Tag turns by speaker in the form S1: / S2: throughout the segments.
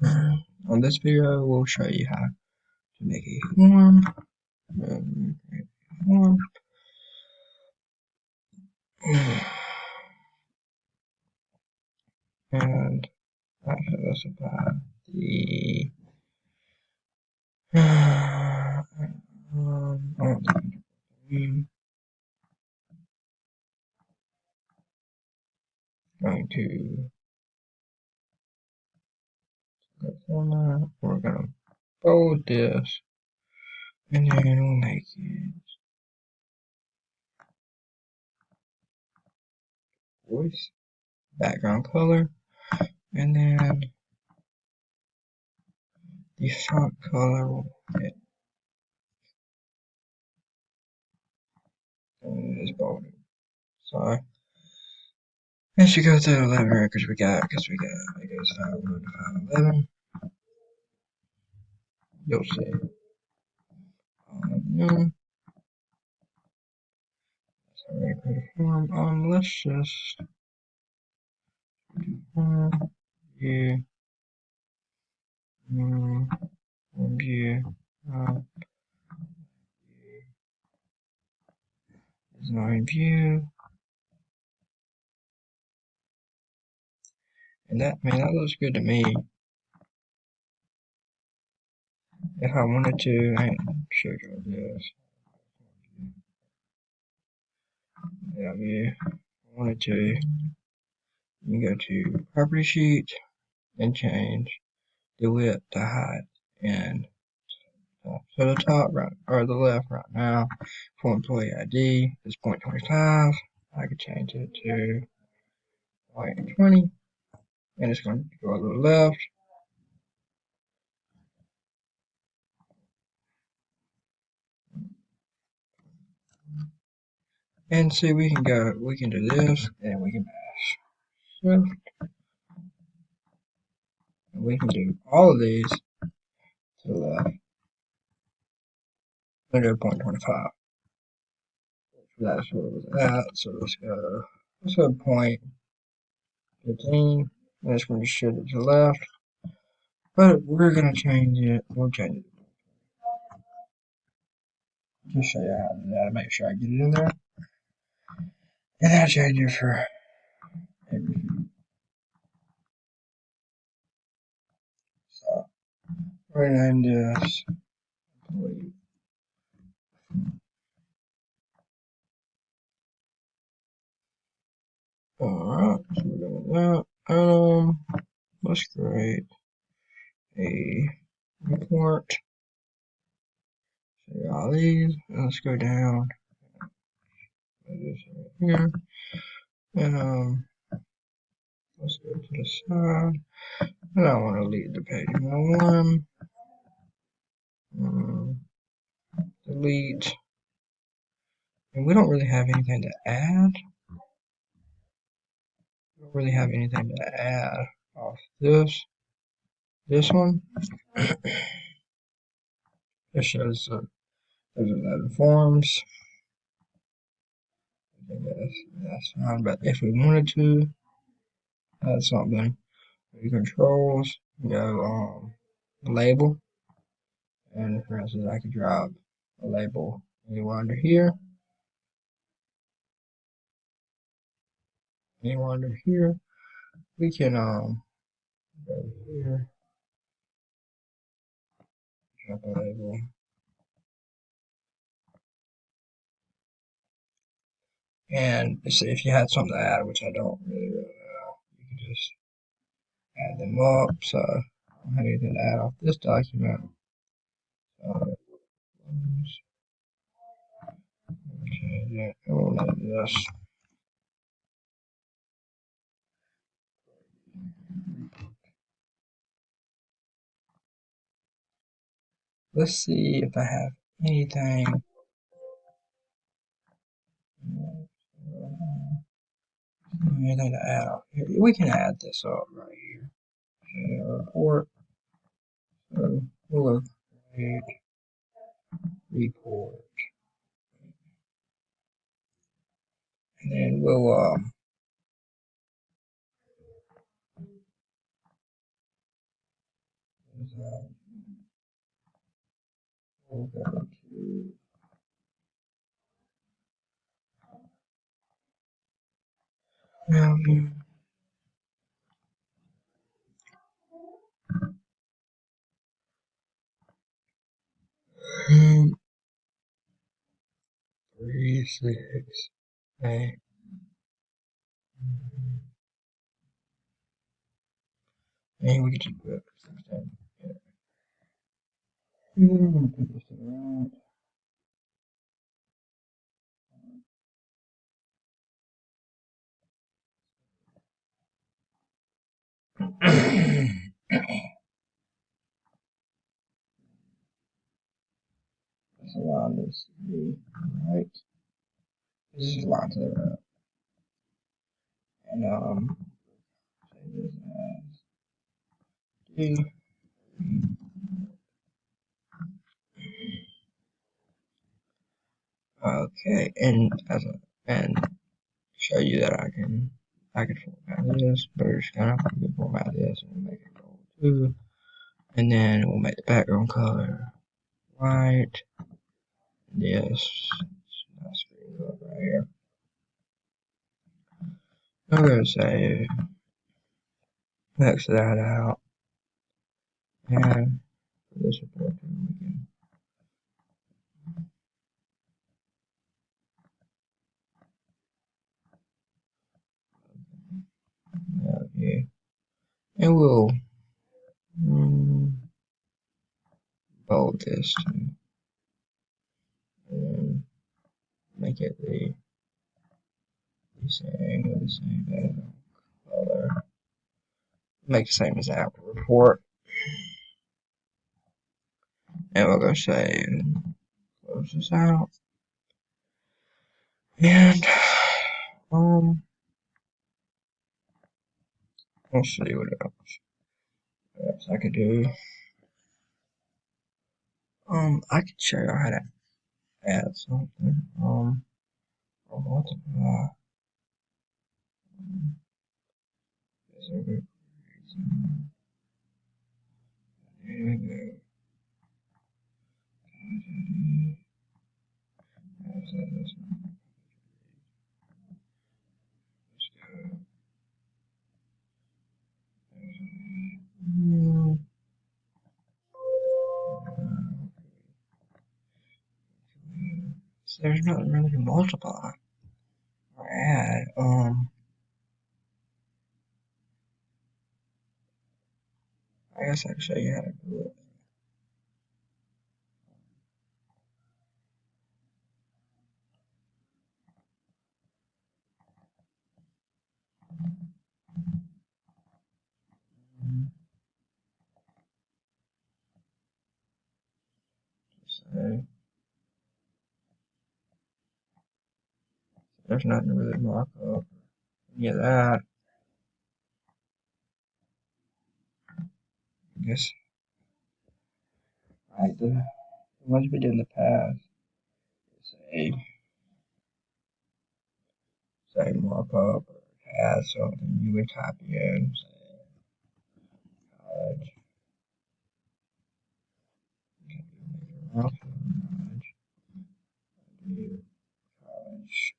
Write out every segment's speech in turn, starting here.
S1: On this video, we'll show you how to make a form. Form. And I should specify the going to the format. We're gonna bold this, and then we'll make it voice, background color, and then the font color will fit. And it is bolded. So as you go through the 11 records we got, it goes 501 to 511. You'll see new. Form. Let's just form view, view, design view, and that looks good to me. If I wanted to, I can show you this. Yeah, if I wanted to, you can go to property sheet and change the width to height and so the top right or the left right now for employee ID is 0.25. I could change it to 0.20 and it's going to go to the left. And see, we can do this and we can mash shift. And we can do all of these to the left. I'm going to go 0.25. That's what it was at. So let's go 0.15. And it's going to shift it to the left. But we're going to change it. We'll change it. Just show you how to do that. Make sure I get it in there. And I'll change it for everything. So we're going to name this employee. Alright, so we're doing that. Let's create a report. So all these, and let's go down. This right here. And let's go to the side. And I want to delete the page 101. Delete. And we don't really have anything to add. We don't really have anything to add off this one. It shows there's 11 forms. I think that's fine. But if we wanted to add something, controls, go label, and for instance, I could drop a label anywhere under here, anywhere under here. We can go here, drop a label. And if you had something to add, which I don't really know, you can just add them up. So I don't have anything to add off this document. Change it. I will name this. Let's see if I have anything. Anything to add up here. We can add this up right here. Report. So we'll create report. And then we'll We'll go to 3, 6, 8. And we can just put 16. I'm gonna put this to the right. Let's allow this to be right. This is aligned to the right. And say this as D. Okay, and show you that I can format this, but we're just gonna format this and make it gold too. And then we'll make the background color white. Yes, that's screen color right here. I'm gonna say X that out and for this report we can have here. And we'll bold this too. And make it the same background color. Make the same as that report. And we'll go say close this out. And let's see what else I could do. I could show you how to add something. I'll multiply. This will be there we go. So there's nothing really to multiply or add. I guess I can show you how to do it. So there's nothing to really mark up. Any of that. I guess the ones we did in the past. Say markup or add something you would type in. Say college. College.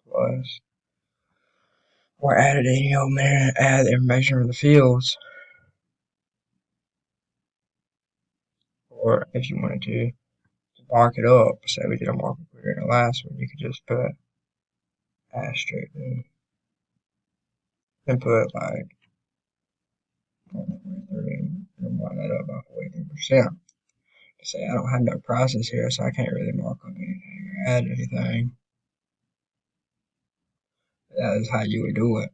S1: Plus, or added any old man, add information from the fields, or if you wanted to mark it up, say we did a markup here in the last one, you could just put asterisk and put like 43 and mark that up by 43%. Say I don't have no process here, so I can't really mark up anything or add anything. That is how you would do it.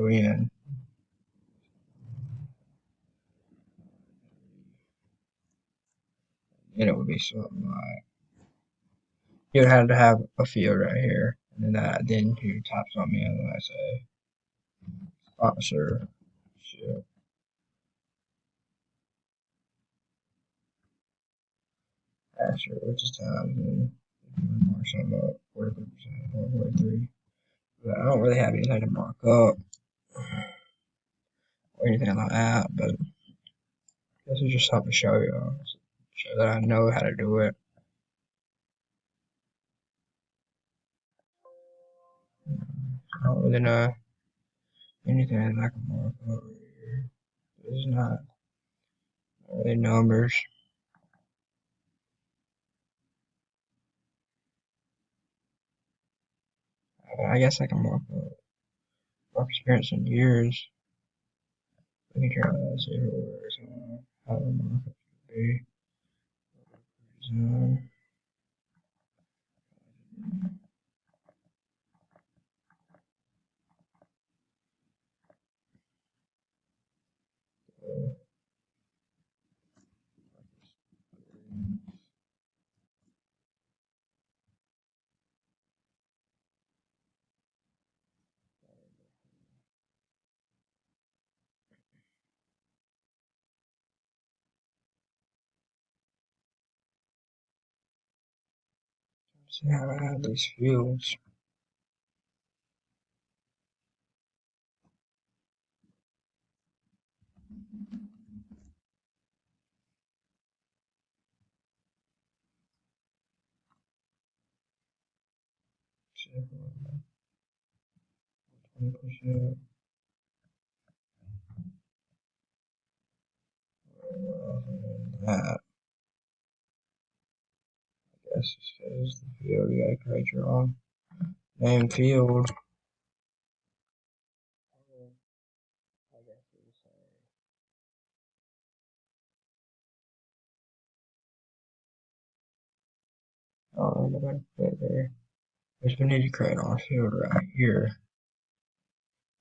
S1: go in. And it would be something like you would have to have a field right here, and then you type something in, like say sponsorship, Asher, which is times, and mark something up 43% or 43. But I don't really have anything to mark up or anything like that, but this is just something to show you, show that I know how to do it. I don't really know anything that I can mark up right here. It's not really numbers. I guess I can mark up work experience in years. We can try that, see if it works. How the markup should be. So, see how I have these fields. See if 20%. That, I guess, is the field. You gotta create your own name field. I don't know what to put there. Because we need to create our field right here.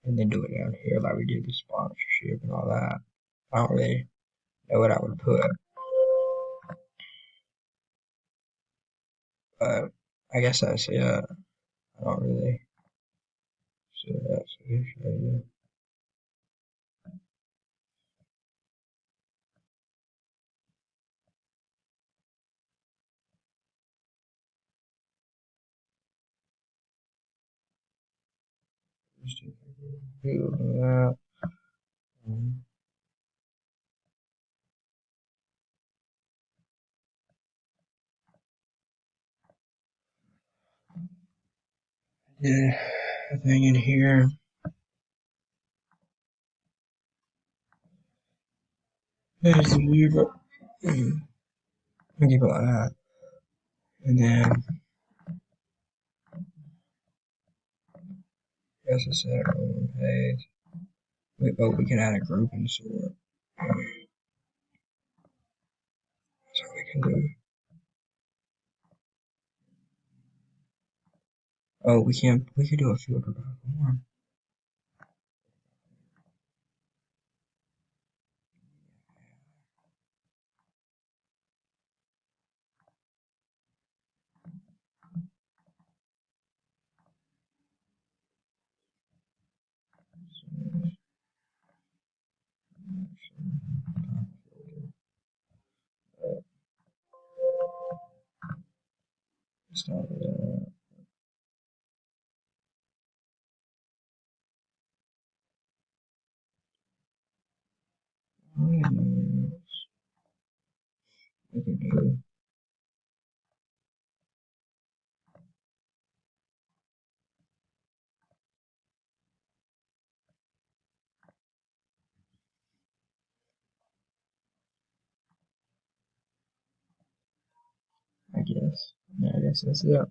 S1: And then do it down here like we did the sponsorship and all that. I don't really know what I would put. But I guess that's it. I don't really see that. So here's you. Just do that. Did a thing in here. There's the view, but keep it like that. And then I guess it's set on page. We can add a group and sort. That's what we can do. Oh, we could do a filter by form. Start with that. We can do. I guess. Yeah, I guess that's it.